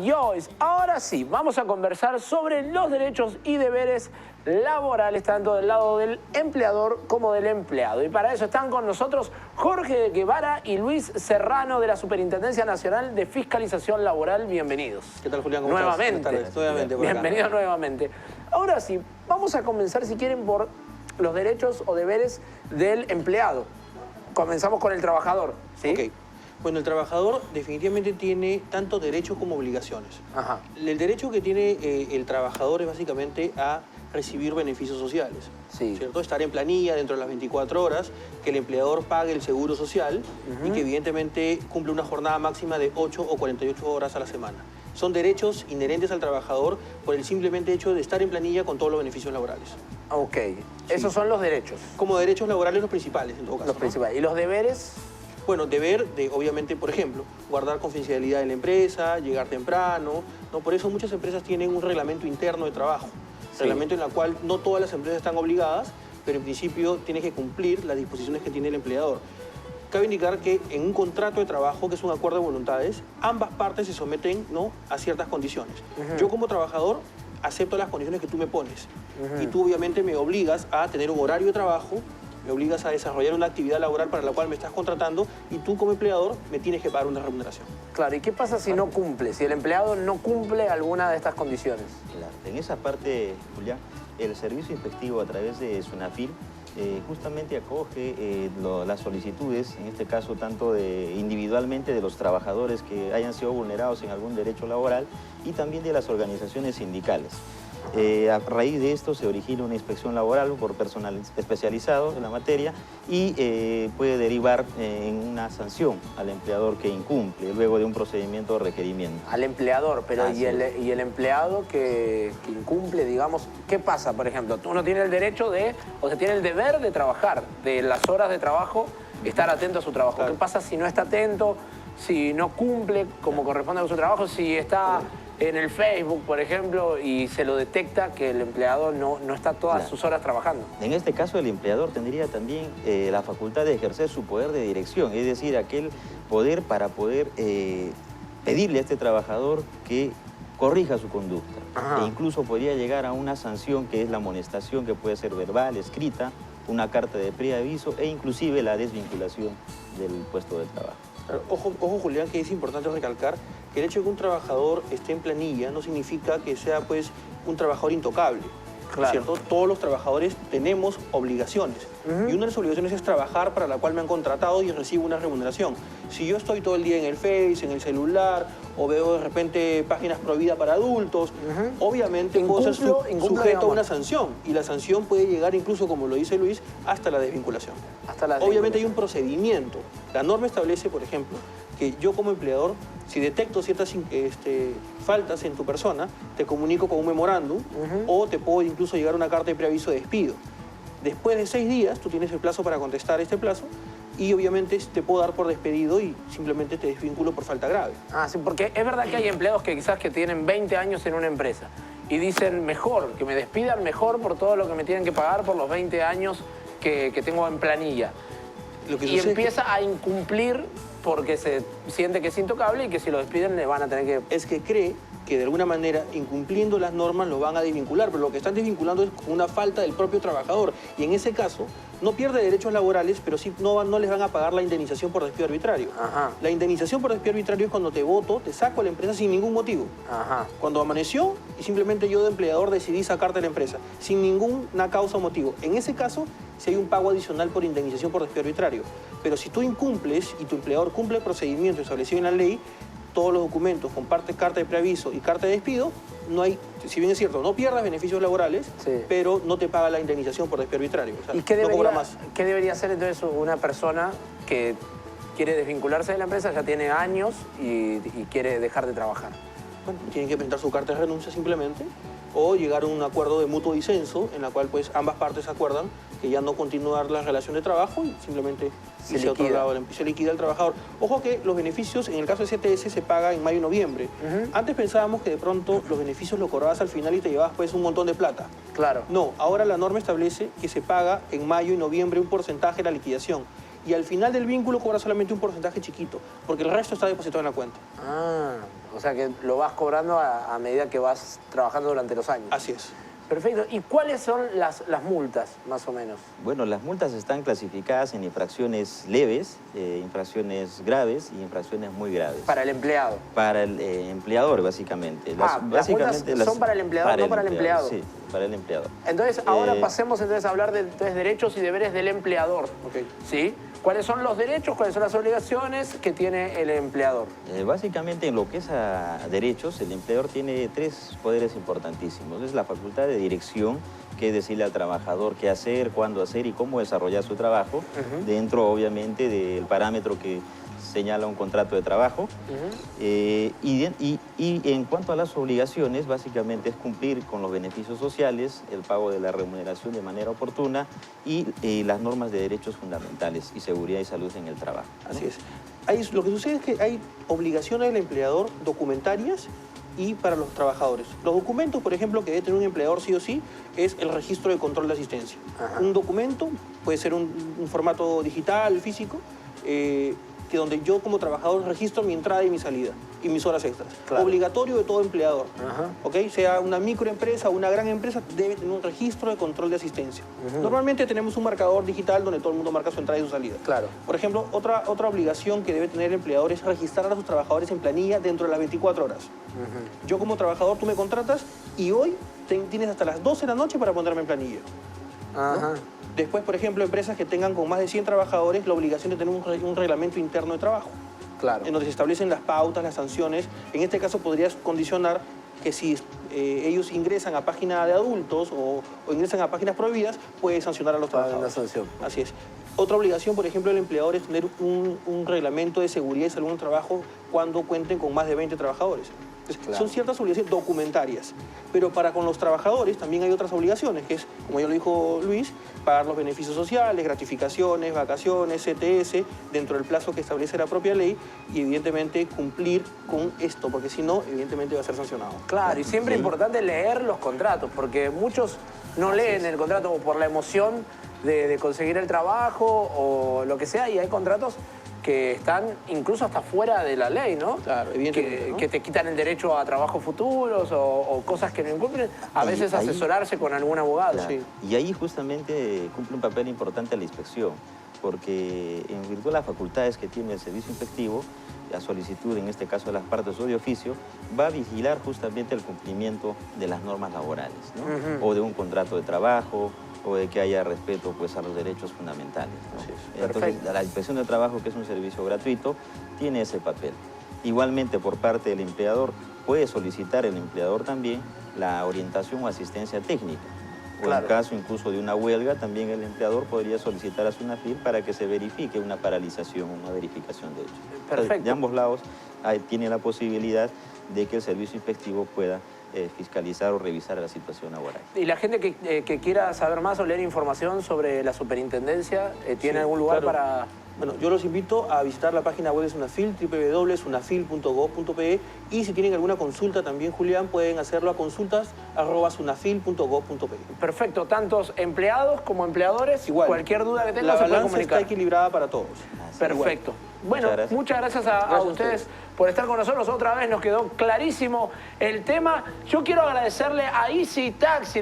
Joyce. Ahora sí, vamos a conversar sobre los derechos y deberes laborales, tanto del lado del empleador como del empleado. Y para eso están con nosotros Jorge Guevara y Luis Serrano de la Superintendencia Nacional de Fiscalización Laboral. Bienvenidos. ¿Qué tal, Julián? ¿Cómo nuevamente. estás? Buenas tardes. Nuevamente por acá. Bienvenidos nuevamente. Ahora sí, vamos a comenzar, si quieren, por los derechos o deberes del empleado. Comenzamos con el trabajador, ¿sí? Ok. Bueno, el trabajador definitivamente tiene tanto derechos como obligaciones. Ajá. El derecho que tiene el trabajador es básicamente a recibir beneficios sociales. Sí. ¿Cierto? Estar en planilla dentro de las 24 horas, que el empleador pague el seguro social y que evidentemente cumple una jornada máxima de 8 o 48 horas a la semana. Son derechos inherentes al trabajador por el simplemente hecho de estar en planilla con todos los beneficios laborales. Ok, esos son los derechos. Como derechos laborales los principales, en todo caso. Los principales. ¿Y los deberes? Bueno, deber de, obviamente, por ejemplo, guardar confidencialidad en la empresa, llegar temprano, ¿no? Por eso muchas empresas tienen un reglamento interno de trabajo, reglamento en el cual no todas las empresas están obligadas, pero en principio tienes que cumplir las disposiciones que tiene el empleador. Cabe indicar que en un contrato de trabajo, que es un acuerdo de voluntades, ambas partes se someten, ¿no?, a ciertas condiciones. Yo como trabajador acepto las condiciones que tú me pones y tú obviamente me obligas a tener un horario de trabajo, me obligas a desarrollar una actividad laboral para la cual me estás contratando y tú como empleador me tienes que pagar una remuneración. Claro, ¿y qué pasa si no cumple? Si el empleado no cumple alguna de estas condiciones. Claro. En esa parte, Julián, el servicio inspectivo a través de SUNAFIL justamente acoge las solicitudes, en este caso tanto individualmente de los trabajadores que hayan sido vulnerados en algún derecho laboral y también de las organizaciones sindicales. A raíz de esto se origina una inspección laboral por personal especializado en la materia y puede derivar en una sanción al empleador que incumple luego de un procedimiento de requerimiento. Al empleador, pero ¿y el empleado que incumple, digamos, qué pasa? Por ejemplo, uno tiene el derecho o sea, tiene el deber de trabajar, de las horas de trabajo, estar atento a su trabajo. Claro. ¿Qué pasa si no está atento, si no cumple como corresponde a su trabajo, si está en el Facebook, por ejemplo, y se lo detecta que el empleado no está todas sus horas trabajando? En este caso, el empleador tendría también la facultad de ejercer su poder de dirección, es decir, aquel poder para poder pedirle a este trabajador que corrija su conducta. E incluso podría llegar a una sanción que es la amonestación, que puede ser verbal, escrita, una carta de preaviso e inclusive la desvinculación del puesto de trabajo. Ojo, Julián, que es importante recalcar que el hecho de que un trabajador esté en planilla no significa que sea, pues, un trabajador intocable. Claro. ¿Cierto? Todos los trabajadores tenemos obligaciones. Y una de las obligaciones es trabajar para la cual me han contratado y recibo una remuneración. Si yo estoy todo el día en el Face, en el celular, o veo de repente páginas prohibidas para adultos, obviamente puedo ser sujeto a una sanción. Y la sanción puede llegar incluso, como lo dice Luis, hasta la desvinculación. Obviamente hay un procedimiento. La norma establece, por ejemplo, que yo como empleador, si detecto ciertas faltas en tu persona, te comunico con un memorándum o te puedo incluso llegar una carta de preaviso de despido. Después de 6 días, tú tienes el plazo para contestar este plazo y obviamente te puedo dar por despedido y simplemente te desvinculo por falta grave. Ah, sí, porque es verdad que hay empleados que quizás que tienen 20 años en una empresa y dicen mejor, que me despidan mejor por todo lo que me tienen que pagar por los 20 años que tengo en planilla. Y empieza a incumplir porque se siente que es intocable y que si lo despiden le van a tener que... Es que cree que de alguna manera, incumpliendo las normas, lo van a desvincular, pero lo que están desvinculando es una falta del propio trabajador. Y en ese caso, no pierde derechos laborales, pero sí no les van a pagar la indemnización por despido arbitrario. La indemnización por despido arbitrario es cuando te voto, te saco a la empresa sin ningún motivo. Cuando amaneció y simplemente yo de empleador decidí sacarte de la empresa, sin ninguna causa o motivo. En ese caso, si hay un pago adicional por indemnización por despido arbitrario. Pero si tú incumples y tu empleador cumple el procedimiento establecido en la ley, todos los documentos, comparte carta de preaviso y carta de despido, no hay, si bien es cierto, no pierdas beneficios laborales, pero no te paga la indemnización por despido arbitrario. O sea, ¿Y qué debería hacer entonces una persona que quiere desvincularse de la empresa, ya tiene años y quiere dejar de trabajar? Bueno, tienen que presentar su carta de renuncia simplemente o llegar a un acuerdo de mutuo disenso en la cual pues ambas partes acuerdan que ya no continuar la relación de trabajo y simplemente se liquida el trabajador. Ojo que los beneficios en el caso de CTS se pagan en mayo y noviembre. Antes pensábamos que de pronto los beneficios los cobrabas al final y te llevabas pues un montón de plata. Claro. No, ahora la norma establece que se paga en mayo y noviembre un porcentaje de la liquidación. Y al final del vínculo cobra solamente un porcentaje chiquito, porque el resto está depositado en la cuenta. O sea que lo vas cobrando a medida que vas trabajando durante los años. Así es. Perfecto. ¿Y cuáles son las multas, más o menos? Bueno, las multas están clasificadas en infracciones leves, infracciones graves y infracciones muy graves. Para el empleado. Para el empleador, básicamente. Las multas son para el empleador, no para el empleado. Sí, para el empleador. Entonces, ahora pasemos a hablar de derechos y deberes del empleador. Ok. ¿Sí? ¿Cuáles son los derechos, cuáles son las obligaciones que tiene el empleador? Básicamente, en lo que es a derechos, el empleador tiene 3 poderes importantísimos. Es la facultad de dirección, que es decirle al trabajador qué hacer, cuándo hacer y cómo desarrollar su trabajo, dentro, obviamente, del parámetro que señala un contrato de trabajo. Y en cuanto a las obligaciones, básicamente es cumplir con los beneficios sociales, el pago de la remuneración de manera oportuna y las normas de derechos fundamentales y seguridad y salud en el trabajo, ¿no? Así es. Lo que sucede es que hay obligaciones del empleador documentarias y para los trabajadores. Los documentos, por ejemplo, que debe tener un empleador sí o sí, es el registro de control de asistencia. Ajá. Un documento puede ser un formato digital, físico, que donde yo como trabajador registro mi entrada y mi salida y mis horas extras. Claro. Obligatorio de todo empleador. Ajá. ¿Ok? Sea una microempresa o una gran empresa, debe tener un registro de control de asistencia. Normalmente tenemos un marcador digital donde todo el mundo marca su entrada y su salida. Claro. Por ejemplo, otra obligación que debe tener el empleador es registrar a sus trabajadores en planilla dentro de las 24 horas. Yo como trabajador, tú me contratas y hoy tienes hasta las 12 de la noche para ponerme en planilla. Ajá. Después, por ejemplo, empresas que tengan con más de 100 trabajadores la obligación de tener un reglamento interno de trabajo, Claro. en donde se establecen las pautas, las sanciones. En este caso podrías condicionar que si ellos ingresan a páginas de adultos o ingresan a páginas prohibidas, puede sancionar a los Para una trabajadores. sanción. Así es. Otra obligación, por ejemplo, del empleador es tener un reglamento de seguridad y salud en el trabajo cuando cuenten con más de 20 trabajadores. Entonces, Claro. son ciertas obligaciones documentarias, pero para con los trabajadores también hay otras obligaciones, que es, como ya lo dijo Luis, pagar los beneficios sociales, gratificaciones, vacaciones, CTS, dentro del plazo que establece la propia ley y evidentemente cumplir con esto, porque si no, evidentemente va a ser sancionado. Claro, y siempre es importante leer los contratos, porque muchos no leen el contrato por la emoción de conseguir el trabajo o lo que sea, y hay contratos que están incluso hasta fuera de la ley, ¿no? Claro, evidentemente, ¿no? Que te quitan el derecho a trabajos futuros o cosas que no incumplen. A veces Ahí- asesorarse con algún abogado. Claro. Sí. Y ahí justamente cumple un papel importante la inspección, porque en virtud de las facultades que tiene el servicio inspectivo, a solicitud, en este caso de las partes o de oficio, va a vigilar justamente el cumplimiento de las normas laborales, ¿no? O de un contrato de trabajo, o de que haya respeto, pues, a los derechos fundamentales, ¿no? Así es. Entonces, Perfecto. la inspección de trabajo, que es un servicio gratuito, tiene ese papel. Igualmente, por parte del empleador, puede solicitar el empleador también la orientación o asistencia técnica. O Claro. en caso incluso de una huelga, también el empleador podría solicitar a SUNAFIL para que se verifique una paralización, una verificación de hechos. Entonces, Perfecto. de ambos lados tiene la posibilidad de que el servicio inspectivo pueda fiscalizar o revisar la situación laboral. Y la gente que quiera saber más o leer información sobre la superintendencia, ¿tiene Sí, algún lugar claro. para...? Bueno, yo los invito a visitar la página web de SUNAFIL, www.sunafil.gov.pe, y si tienen alguna consulta también, Julián, pueden hacerlo a consultas@sunafil.gov.pe. Perfecto, tantos empleados como empleadores, Igual. cualquier duda que La tengan se puede balanza comunicar. está equilibrada para todos. Perfecto. Bueno, muchas gracias a Gracias a ustedes ustedes. por estar con nosotros. Otra vez nos quedó clarísimo el tema. Yo quiero agradecerle a Easy Taxi.